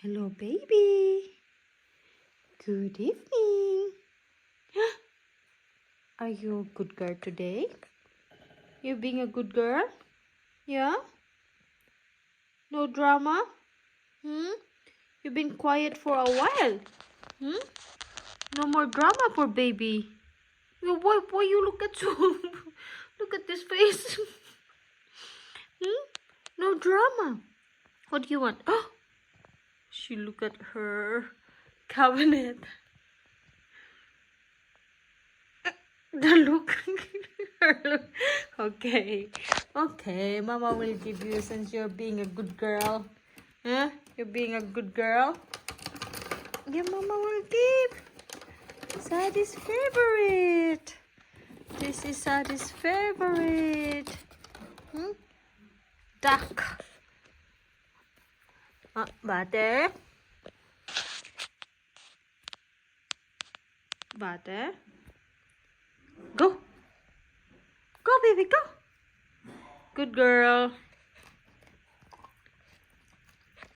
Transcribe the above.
Hello, baby. Good evening. Are you a good girl today? You being a good girl? Yeah? No drama? You've been quiet for a while. No more drama for baby. Why you look at so look at this face? No drama. What do you want? Oh, she look at her cabinet. The look. Her look. Okay, Mama will give you since you're being a good girl. Huh? You're being a good girl. Yeah, Mama will give. Sadi's favorite. This is Sadi's favorite. Duck. Butter. Butter. Go. Go, baby, go. Good girl.